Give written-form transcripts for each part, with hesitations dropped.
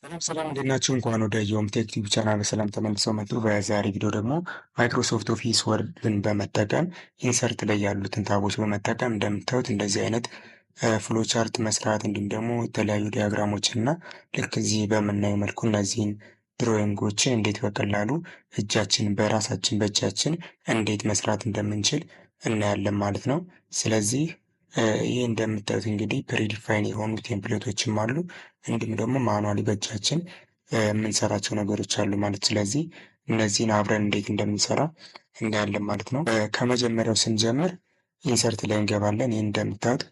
ሰላም እንዴት ናችሁ? እንኳን ወደ ዮም ቴክ ቲዩብ ቻናል በሰላም ተመልሰው መጡ። በዛሬ ቪዲዮ ደግሞ ማይክሮሶፍት ኦፊስ ወርድን በመጠቀም ኢንሰርት ላይ ያሉትን ታቦች በመጠቀም እንደምታዩት እንደዚህ አይነት ፍሎ ቻርት መስራት እንዲሁም ደግሞ የተለያዩ ዲያግራሞችን እና ልክ እዚህ በምናየው መልኩ እነዚህን ድሮይንጎችን እንዴት በቀላሉ በራሳችን በእጃችን እንዴት መስራት እንደምንችል እናያለን ማለት ነው። ስለዚህ ይህ እንደምታዩት እንግዲህ ፕሪዲፋይን የሆኑ ቴምፕሌቶችም አሉ እንዲሁም ደግሞ ማኑዋሊ በእጃችን የምንሰራቸው ነገሮች አሉ ማለት። ስለዚህ እነዚህን አብረን እንዴት እንደምንሰራ እናያለን ማለት ነው። ከመጀመሪያው ስንጀምር ኢንሰርት ላይ እንገባለን። ይህ እንደምታዩት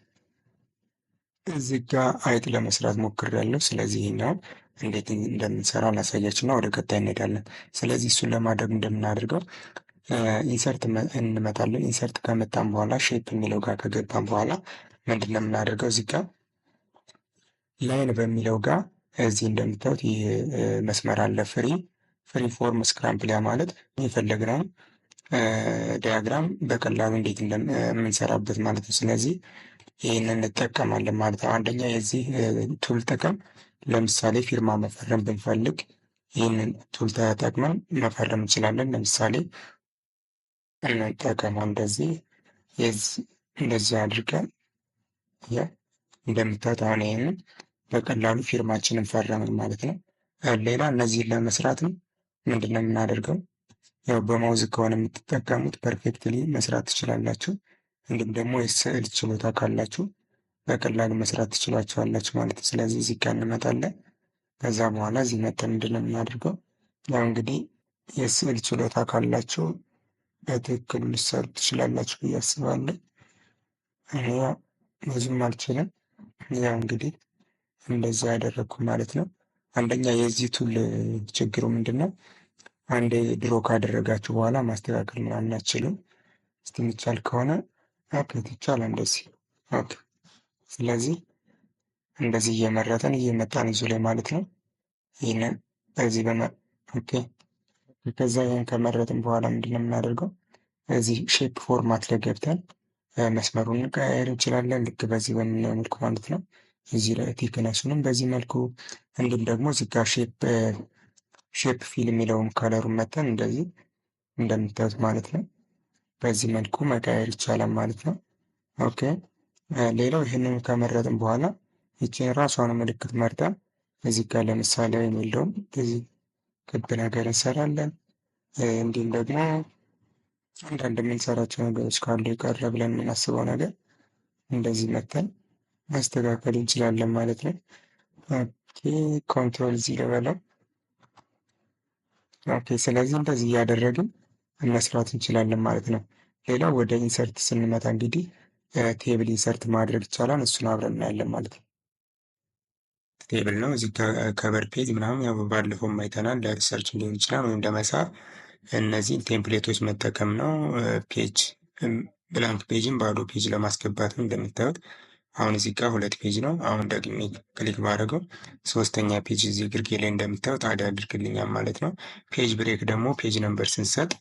እዚህ ጋር አይጥ ለመስራት ሞክሬያለሁ። ስለዚህ ይሄኛውን እንዴት እንደምንሰራ ላሳያችሁና ወደ ቀጣይ እንሄዳለን። ስለዚህ እሱን ለማድረግ እንደምናደርገው ኢንሰርት እንመጣለን። ኢንሰርት ከመጣን በኋላ ሼፕ የሚለው ጋር ከገባን በኋላ ምንድን ነው የምናደርገው? እዚህ ጋር ላይን በሚለው ጋር እዚህ እንደምታዩት ይህ መስመር አለ። ፍሪ ፎርም ስክራምፕል ማለት የፈለግነውን ዲያግራም በቀላሉ እንዴት እንደምንሰራበት ማለት ነው። ስለዚህ ይህንን እንጠቀማለን ማለት ነው። አንደኛ የዚህ ቱል ጥቅም ለምሳሌ ፊርማ መፈረም ብንፈልግ ይህንን ቱል ተጠቅመን መፈረም እንችላለን። ለምሳሌ እንጠቀመው እንደዚህ አድርገን እንደምታዩት አሁን ይህንን በቀላሉ ፊርማችንን ፈረምን ማለት ነው። ሌላ እነዚህን ለመስራት ነው ምንድን ነው የምናደርገው? ያው በማውዝ ከሆነ የምትጠቀሙት ፐርፌክትሊ መስራት ትችላላችሁ። እንዲሁም ደግሞ የስዕል ችሎታ ካላችሁ በቀላሉ መስራት ትችላችኋላችሁ ማለት ነው። ስለዚህ እዚህ ጋር እንመጣለን። ከዛ በኋላ እዚህ መተን ምንድን ነው የምናደርገው? ያው እንግዲህ የስዕል ችሎታ ካላችሁ በትክክሉ ልትሰሩ ትችላላችሁ ብዬ አስባለሁ። እኔ ብዙም አልችልም። ያው እንግዲህ እንደዛ ያደረግኩ ማለት ነው። አንደኛ የዚህ ቱል ችግሩ ምንድን ነው? አንዴ ድሮ ካደረጋችሁ በኋላ ማስተካከል ምናምን አትችሉም። እስቲ የሚቻል ከሆነ ይቻላል እንደዚህ። ኦኬ። ስለዚህ እንደዚህ እየመረጠን እየመጣን ይዙ ላይ ማለት ነው። ይህንን በዚህ ኦኬ። ከዛ ይህን ከመረጥን በኋላ ምንድን ነው የምናደርገው? እዚህ ሼፕ ፎርማት ላይ ገብተን መስመሩን እንቀያየር እንችላለን። ልክ በዚህ በምናየው መልኩ ማለት ነው። እዚህ ላይ ቲክነሱንም በዚህ መልኩ እንዲሁም ደግሞ እዚህ ጋር ሼፕ ፊል የሚለውን ከለሩን መተን እንደዚህ እንደምታዩት ማለት ነው። በዚህ መልኩ መቀየር ይቻላል ማለት ነው። ኦኬ። ሌላው ይህንን ከመረጥን በኋላ ይችን ራሷን ምልክት መርጠን እዚህ ጋር ለምሳሌ የሚለውም እዚህ ክብ ነገር እንሰራለን። እንዲሁም ደግሞ አንዳንድ የምንሰራቸው ነገሮች ካሉ የቀረ ብለን የምናስበው ነገር እንደዚህ መተን ማስተካከል እንችላለን ማለት ነው። ኦኬ። ኮንትሮል እዚህ ልበለው። ኦኬ። ስለዚህ እንደዚህ እያደረግን መስራት እንችላለን ማለት ነው። ሌላው ወደ ኢንሰርት ስንመጣ እንግዲህ ቴብል ኢንሰርት ማድረግ ይቻላል። እሱን አብረን እናያለን ማለት ነው። ቴብል ነው እዚህ ከቨር ፔጅ ምናምን ያው ባለፈውም አይተናል። ለሪሰርች ሊሆን ይችላል ወይም ለመሳብ እነዚህን ቴምፕሌቶች መጠቀም ነው። ፔጅ ብላንክ ፔጅን ባዶ ፔጅ ለማስገባት ነው። እንደምታዩት አሁን እዚህ ጋር 2 ፔጅ ነው። አሁን ደግሜ ክሊክ ባደረገው 3ኛ ፔጅ እዚህ ግርጌ ላይ እንደምታዩት አድ ያድርግልኛል ማለት ነው። ፔጅ ብሬክ ደግሞ ፔጅ ነምበር ስንሰጥ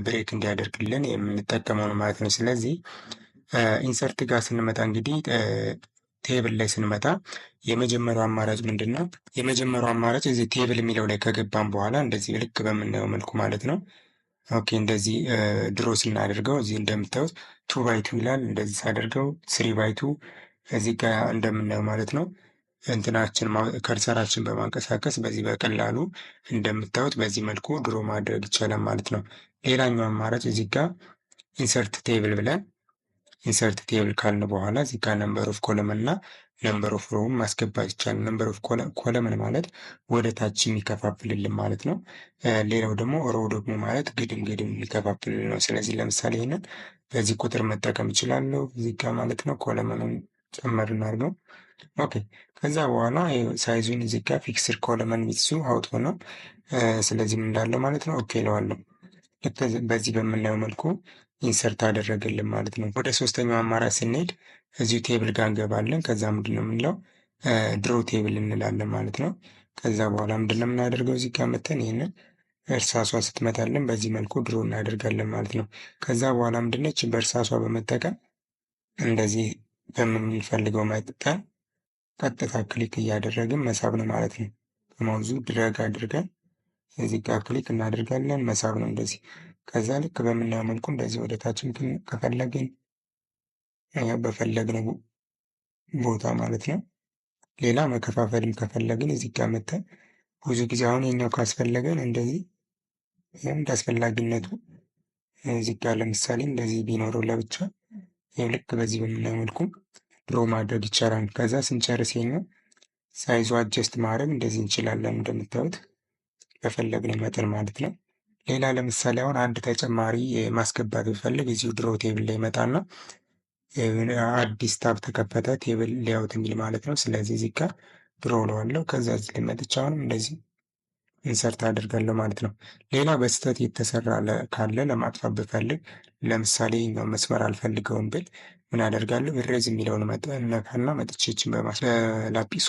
ብሬክ እንዲያደርግልን የምንጠቀመው ነው ማለት ነው። ስለዚህ ኢንሰርት ጋር ስንመጣ እንግዲህ ቴብል ላይ ስንመጣ የመጀመሪያው አማራጭ ምንድን ነው? የመጀመሪያው አማራጭ እዚህ ቴብል የሚለው ላይ ከገባን በኋላ እንደዚህ ልክ በምናየው መልኩ ማለት ነው። ኦኬ። እንደዚህ ድሮ ስናደርገው እዚህ እንደምታዩት 2x2 ይላል። እንደዚህ ሳደርገው 3x2 እዚህ ጋር እንደምናየው ማለት ነው። እንትናችን ከርሰራችን በማንቀሳቀስ በዚህ በቀላሉ እንደምታዩት በዚህ መልኩ ድሮ ማድረግ ይቻላል ማለት ነው። ሌላኛው አማራጭ እዚህ ጋር ኢንሰርት ቴብል ብለን ኢንሰርት ቴብል ካልን በኋላ እዚህ ጋር ነምበር ኦፍ ኮለመን እና ነምበር ኦፍ ሮውን ማስገባት ይቻላል። ነምበር ኦፍ ኮለመን ማለት ወደ ታች የሚከፋፍልልን ማለት ነው። ሌላው ደግሞ ሮው ደግሞ ማለት ግድም የሚከፋፍልልን ነው። ስለዚህ ለምሳሌ ይህንን በዚህ ቁጥር መጠቀም እችላለሁ እዚህ ጋር ማለት ነው። ኮለመኑን ጨመር እናድርገው። ኦኬ። ከዛ በኋላ ሳይዙን እዚህ ጋር ፊክስድ ኮለመን ሚትሱ አውቶ ነው። ስለዚህ ምን እንዳለው ማለት ነው። ኦኬ እለዋለሁ። ልክ በዚህ በምናየው መልኩ ኢንሰርት አደረገልን ማለት ነው። ወደ ሶስተኛው አማራጭ ስንሄድ እዚሁ ቴብል ጋር እንገባለን። ከዛ ምንድን ነው የምንለው ድሮ ቴብል እንላለን ማለት ነው። ከዛ በኋላ ምንድን ነው የምናደርገው እዚህ ጋር መተን ይህንን እርሳሷ ስትመታለን በዚህ መልኩ ድሮ እናደርጋለን ማለት ነው። ከዛ በኋላ ምንድነች በእርሳሷ በመጠቀም እንደዚህ በምንፈልገው መጠን ቀጥታ ክሊክ እያደረግን መሳብ ነው ማለት ነው። በማውዙ ድረግ አድርገን እዚህ ጋር ክሊክ እናደርጋለን። መሳብ ነው እንደዚህ። ከዛ ልክ በምናየው መልኩ እንደዚህ ወደ ታችም ከፈለግን በፈለግነው ቦታ ማለት ነው። ሌላ መከፋፈልም ከፈለግን እዚህ ጋር መተን ብዙ ጊዜ አሁን የኛው ካስፈለገን እንደዚህ እንደ አስፈላጊነቱ እዚህ ጋር ለምሳሌ እንደዚህ ቢኖረው ለብቻ ይኸው ልክ በዚህ በምናየው መልኩ ድሮ ማድረግ ይቻላል። ከዛ ስንጨርስ የኛው ሳይዙ አጀስት ማድረግ እንደዚህ እንችላለን እንደምታዩት በፈለግነው መጠን ማለት ነው። ሌላ ለምሳሌ አሁን አንድ ተጨማሪ ማስገባት ብፈልግ እዚሁ ድሮ ቴብል ላይ መጣና አዲስ ታብ ተከፈተ ቴብል ሌአውት የሚል ማለት ነው። ስለዚህ እዚህ ጋር ድሮ እለዋለሁ። ከዛ እዚህ ላይ መጥቼ አሁንም እንደዚህ ኢንሰርት አደርጋለሁ ማለት ነው። ሌላ በስህተት የተሰራ ካለ ለማጥፋት ብፈልግ ለምሳሌ ይህኛው መስመር አልፈልገውም ብል ምን አደርጋለሁ? እሬዝ የሚለውን ነካና መጥቼ ይችን በላጲሷ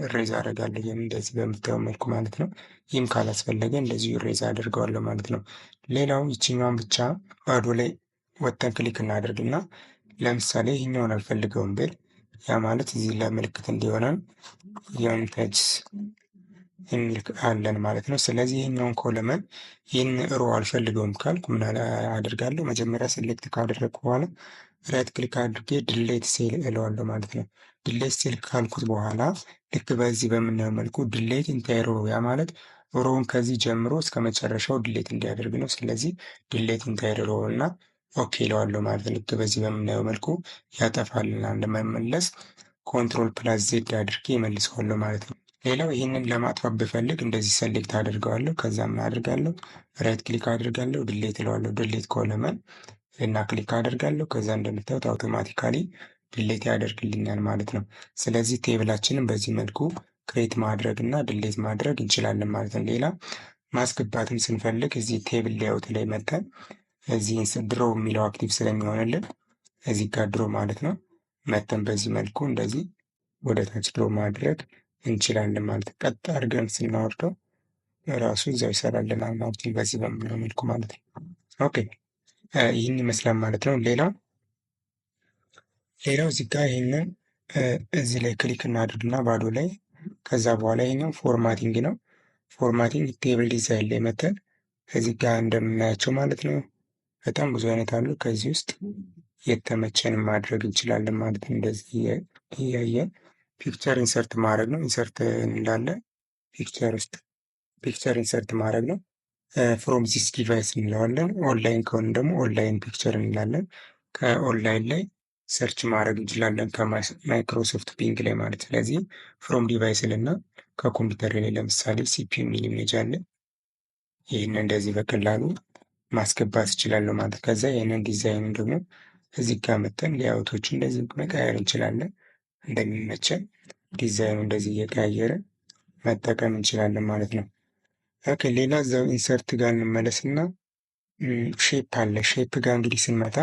እሬዝ አደርጋለሁ። ይህም እንደዚህ በምታየው መልኩ ማለት ነው። ይህም ካላስፈለገ እንደዚሁ እሬዝ አደርገዋለሁ ማለት ነው። ሌላው ይችኛውን ብቻ ባዶ ላይ ወጥተን ክሊክ እናደርግና ለምሳሌ ይህኛውን አልፈልገውም ብል ያ ማለት እዚህ ለምልክት እንዲሆነን የምተች አለን ማለት ነው። ስለዚህ ይህኛውን ኮለመን ይህን ሮ አልፈልገውም ካልኩ ምን አደርጋለሁ? መጀመሪያ ሴሌክት ካደረግኩ በኋላ ራይት ክሊክ አድርጌ ድሌት ሴል እለዋለሁ ማለት ነው። ድሌት ሴል ካልኩት በኋላ ልክ በዚህ በምናየው መልኩ ድሌት ኢንታይር ሮ ያ ማለት ሮውን ከዚህ ጀምሮ እስከ መጨረሻው ድሌት እንዲያደርግ ነው። ስለዚህ ድሌት ኢንታይር ሮ እና ኦኬ እለዋለሁ ማለት ነው። ልክ በዚህ በምናየው መልኩ ያጠፋልና እንደማይመለስ ኮንትሮል ፕላስ ዜድ አድርጌ እመልሰዋለሁ ማለት ነው። ሌላው ይህንን ለማጥፋት ብፈልግ እንደዚህ ሰሌክት አድርገዋለሁ። ከዛ ምን አድርጋለሁ? ራይት ክሊክ አድርጋለሁ፣ ድሌት እለዋለሁ። ድሌት ኮለመን እና ክሊክ አድርጋለሁ። ከዛ እንደምታዩት አውቶማቲካሊ ድሌት ያደርግልኛል ማለት ነው። ስለዚህ ቴብላችንን በዚህ መልኩ ክሬት ማድረግ እና ድሌት ማድረግ እንችላለን ማለት ነው። ሌላ ማስገባትም ስንፈልግ እዚህ ቴብል ሌአውት ላይ መተን እዚህ ድሮ የሚለው አክቲቭ ስለሚሆንልን እዚህ ጋር ድሮ ማለት ነው መተን በዚህ መልኩ እንደዚህ ወደ ታች ድሮ ማድረግ እንችላለን ማለት ነው። ቀጥ አድርገን ስናወርደው ራሱ እዛው ይሰራልናል ማለት ነው። በዚህ በምለው መልኩ ማለት ነው። ኦኬ ይህን ይመስላል ማለት ነው። ሌላው እዚህ ጋር ይህንን እዚህ ላይ ክሊክ እናድርግና ባዶ ላይ ከዛ በኋላ ይሄኛው ፎርማቲንግ ነው። ፎርማቲንግ ቴብል ዲዛይን ላይ መተን እዚህ ጋር እንደምናያቸው ማለት ነው በጣም ብዙ አይነት አሉ። ከዚህ ውስጥ የተመቸን ማድረግ እንችላለን ማለት ነው። እንደዚህ እያየን ፒክቸር ኢንሰርት ማድረግ ነው። ኢንሰርት እንላለን። ፒክቸር ውስጥ ፒክቸር ኢንሰርት ማድረግ ነው። ፍሮም ዚስ ዲቫይስ እንለዋለን። ኦንላይን ከሆነ ደግሞ ኦንላይን ፒክቸር እንላለን። ከኦንላይን ላይ ሰርች ማድረግ እንችላለን ከማይክሮሶፍት ቢንግ ላይ ማለት። ስለዚህ ፍሮም ዲቫይስ እና ከኮምፒውተር ላይ ለምሳሌ ሲፒዩ የሚል ኢሜጅ አለ። ይህን እንደዚህ በቀላሉ ማስገባት እችላለሁ ማለት። ከዛ ይህንን ዲዛይኑን ደግሞ እዚህ ጋር መተን ሌአውቶች እንደዚህ መቀየር እንችላለን። እንደሚመቸን ዲዛይኑ እንደዚህ እየቀያየረ መጠቀም እንችላለን ማለት ነው። ኦኬ ሌላ እዛው ኢንሰርት ጋር እንመለስና ሼፕ አለ። ሼፕ ጋር እንግዲህ ስንመጣ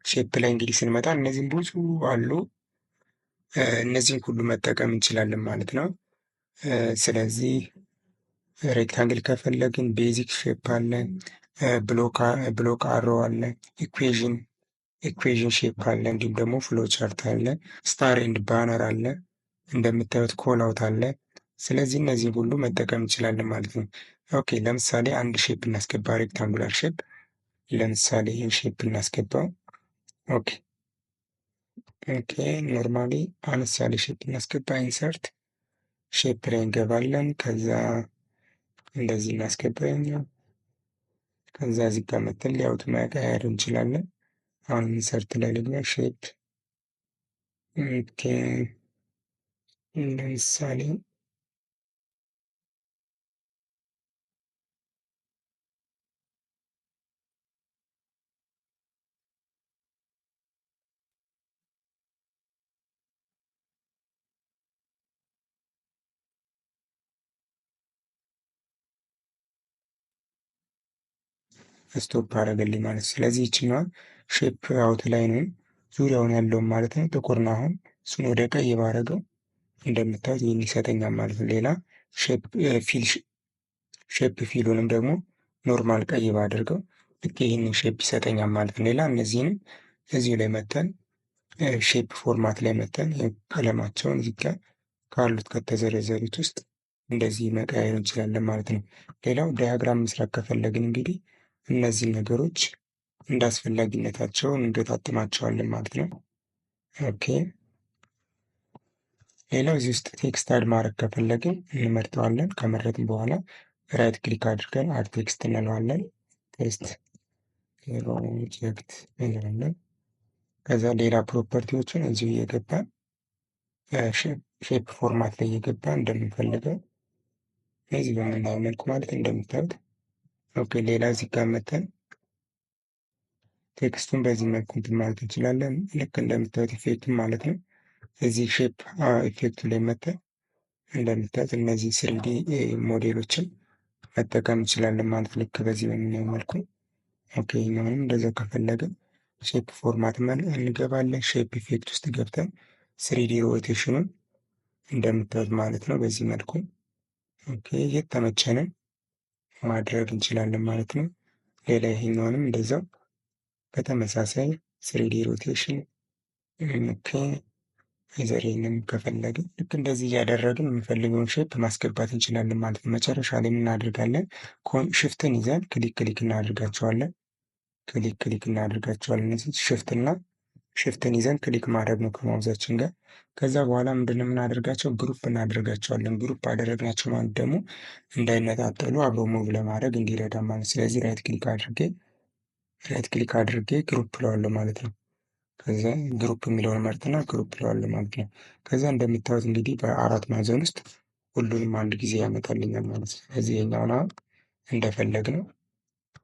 ሼፕ ላይ እንግዲህ ስንመጣ እነዚህም ብዙ አሉ። እነዚህን ሁሉ መጠቀም እንችላለን ማለት ነው። ስለዚህ ሬክታንግል ከፈለግን ቤዚክ ሼፕ አለ፣ ብሎክ አሮ አለ፣ ኢኩዌዥን ሼፕ አለ፣ እንዲሁም ደግሞ ፍሎ ቻርት አለ፣ ስታር ኤንድ ባነር አለ፣ እንደምታዩት ኮል አውት አለ። ስለዚህ እነዚህ ሁሉ መጠቀም እንችላለን ማለት ነው። ኦኬ ለምሳሌ አንድ ሼፕ እናስገባ፣ ሬክታንጉላር ሼፕ። ለምሳሌ ይህን ሼፕ እናስገባው። ኦኬ ኖርማሊ አነስ ያለ ሼፕ እናስገባ። ኢንሰርት ሼፕ ላይ እንገባለን። ከዛ እንደዚህ እናስገባ ይኛው። ከዛ እዚህ ጋር መተን ሌአውት መቀየር እንችላለን። አሁን ኢንሰርት ላይ ደግሞ ሼፕ ለምሳሌ ስቶፕ አደረገልኝ ማለት ነው። ስለዚህ ይችኛዋን ሼፕ አውት ላይ ነው ዙሪያውን ያለውን ማለት ነው። ጥቁር ነው። አሁን እሱን ወደ ቀይ ባረገው እንደምታዩት ይህን ይሰጠኛል ማለት ነው። ሌላ ሼፕ ፊሉንም ደግሞ ኖርማል ቀይ ባደርገው ልክ ይህንን ሼፕ ይሰጠኛል ማለት ነው። ሌላ እነዚህንም እዚሁ ላይ መተን ሼፕ ፎርማት ላይ መተን ቀለማቸውን እዚህ ጋር ካሉት ከተዘረዘሩት ውስጥ እንደዚህ መቀያየር እንችላለን ማለት ነው። ሌላው ዳያግራም መስራት ከፈለግን እንግዲህ እነዚህን ነገሮች እንደ አስፈላጊነታቸው እንገጣጥማቸዋለን ማለት ነው። ኦኬ። ሌላው እዚህ ውስጥ ቴክስት አድ ማድረግ ከፈለግን እንመርጠዋለን። ከመረጥን በኋላ ራይት ክሊክ አድርገን አድ ቴክስት እንለዋለን። ቴክስት ፕሮጀክት እንላለን። ከዛ ሌላ ፕሮፐርቲዎችን እዚሁ እየገባን ሼፕ ፎርማት ላይ እየገባን እንደምንፈልገው እዚህ በምናየው መልኩ ማለት እንደምታዩት። ኦኬ። ሌላ እዚህ ጋር መተን ቴክስቱን በዚህ መልኩ እንትን ማለት እንችላለን። ልክ እንደምታዩት ኢፌክቱን ማለት ነው። እዚህ ሼፕ ኢፌክቱ ላይ መተን እንደምታዩት እነዚህ ስሪዲ ሞዴሎችን መጠቀም እንችላለን ማለት ልክ በዚህ በምናየው መልኩ። ኦኬ። ይህኛውንም እንደዛው ከፈለግን ሼፕ ፎርማት እንገባለን። ሼፕ ኢፌክት ውስጥ ገብተን ስሪዲ ሮቴሽኑን እንደምታዩት ማለት ነው በዚህ መልኩ ኦኬ የተመቸንን ማድረግ እንችላለን ማለት ነው። ሌላ ይሄኛውንም እንደዛው በተመሳሳይ ስሪዲ ሮቴሽን ኦኬ ዘሬንም ከፈለግን ልክ እንደዚህ እያደረግን የምንፈልገውን ሼፕ ማስገባት እንችላለን ማለት ነው። መጨረሻ ላይ እናደርጋለን ሽፍትን ይዘን ክሊክ ክሊክ እናደርጋቸዋለን። ክሊክ ክሊክ እናደርጋቸዋለን። እነዚህ ሽፍትን ይዘን ክሊክ ማድረግ ነው ከማውዛችን ጋር። ከዛ በኋላ ምንድን ነው የምናደርጋቸው? ግሩፕ እናደርጋቸዋለን። ግሩፕ አደረግናቸው ማለት ደግሞ እንዳይነጣጠሉ አብሮ ሙቭ ለማድረግ እንዲረዳ ማለት። ስለዚህ ራይት ክሊክ አድርጌ ግሩፕ እለዋለሁ ማለት ነው። ከዛ ግሩፕ የሚለውን መርጥና ግሩፕ እለዋለሁ ማለት ነው። ከዛ እንደምታዩት እንግዲህ በአራት ማዕዘን ውስጥ ሁሉንም አንድ ጊዜ ያመጣልኛል ማለት ነው። ስለዚህ የኛውን እንደፈለግነው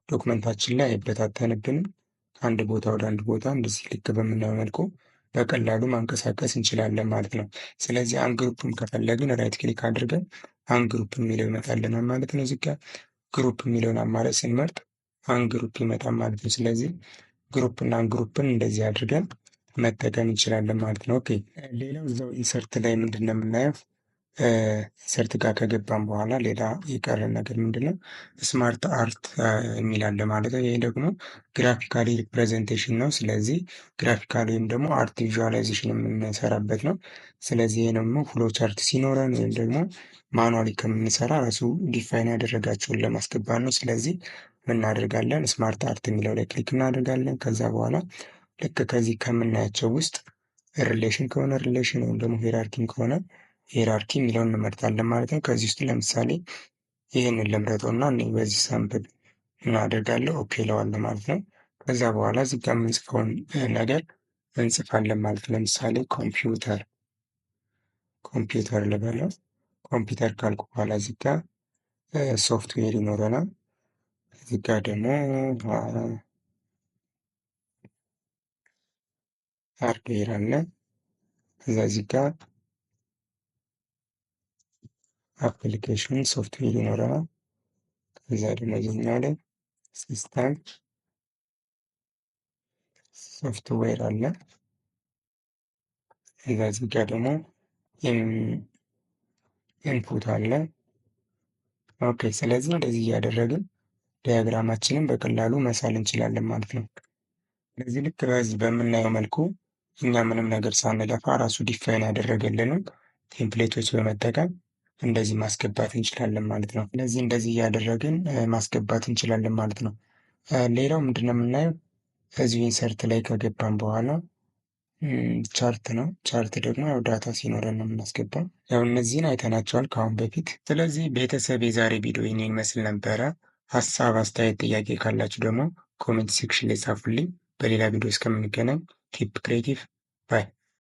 ዶክመንታችን ላይ አይበታተንብንም። ከአንድ ቦታ ወደ አንድ ቦታ እንደዚህ ልክ በምናየው መልኩ በቀላሉ ማንቀሳቀስ እንችላለን ማለት ነው። ስለዚህ አንግሩፕም ከፈለግን ራይት ክሊክ አድርገን አንግሩፕ የሚለው ይመጣልናል ማለት ነው። እዚህ ጋር ግሩፕ የሚለውን አማራጭ ስንመርጥ አንግሩፕ ይመጣል ማለት ነው። ስለዚህ ግሩፕ እና አንግሩፕን እንደዚህ አድርገን መጠቀም እንችላለን ማለት ነው። ኦኬ። ሌላው እዛው ኢንሰርት ላይ ምንድን ነው የምናየው? ኢንሰርት ጋር ከገባን በኋላ ሌላ የቀረን ነገር ምንድን ነው? ስማርት አርት የሚል አለ ማለት ነው። ይሄ ደግሞ ግራፊካሊ ሪፕሬዘንቴሽን ነው። ስለዚህ ግራፊካሊ ወይም ደግሞ አርት ቪዥዋላይዜሽን የምንሰራበት ነው። ስለዚህ ይህ ደግሞ ፍሎ ቻርት ሲኖረን ወይም ደግሞ ማኑዋሊ ከምንሰራ ራሱ ዲፋይን ያደረጋቸውን ለማስገባት ነው። ስለዚህ እናደርጋለን ስማርት አርት የሚለው ላይ ክሊክ እናደርጋለን። ከዛ በኋላ ልክ ከዚህ ከምናያቸው ውስጥ ሪሌሽን ከሆነ ሪሌሽን ወይም ደግሞ ሄራርኪን ከሆነ ሄራርኪ የሚለውን እንመርጣለን ማለት ነው። ከዚህ ውስጥ ለምሳሌ ይህንን ልምረጠው እና በዚህ ሳምፕል እናደርጋለሁ ኦኬ እለዋለሁ ማለት ነው። ከዛ በኋላ እዚህ ጋር የምንጽፈውን ነገር እንጽፋለን ማለት ነው። ለምሳሌ ኮምፒውተር ልበለው። ኮምፒውተር ካልኩ በኋላ እዚህ ጋር ሶፍትዌር ይኖረናል። እዚህ ጋር ደግሞ ሃርድዌር አለ። ከዛ እዚህ ጋር አፕሊኬሽን ሶፍትዌር ይኖረናል። ከዛ ደግሞ እዚህኛው ላይ ሲስተም ሶፍትዌር አለ። ከዛ እዚህ ጋር ደግሞ ኢንፑት አለ። ኦኬ። ስለዚህ እንደዚህ እያደረግን ዲያግራማችንን በቀላሉ መሳል እንችላለን ማለት ነው። ስለዚህ ልክ በዚህ በምናየው መልኩ እኛ ምንም ነገር ሳንለፋ ራሱ ዲፋይን ያደረገልንን ቴምፕሌቶች በመጠቀም እንደዚህ ማስገባት እንችላለን ማለት ነው። ስለዚህ እንደዚህ እያደረግን ማስገባት እንችላለን ማለት ነው። ሌላው ምንድነው የምናየው? እዚሁ ኢንሰርት ላይ ከገባን በኋላ ቻርት ነው። ቻርት ደግሞ ያው ዳታ ሲኖረን ነው የምናስገባው። ያው እነዚህን አይተናቸዋል ከአሁን በፊት። ስለዚህ ቤተሰብ የዛሬ ቪዲዮ ይህን ይመስል ነበረ። ሀሳብ፣ አስተያየት፣ ጥያቄ ካላችሁ ደግሞ ኮሜንት ሴክሽን ላይ ጻፉልኝ። በሌላ ቪዲዮ እስከምንገናኝ ኪፕ ክሬቲቭ ባይ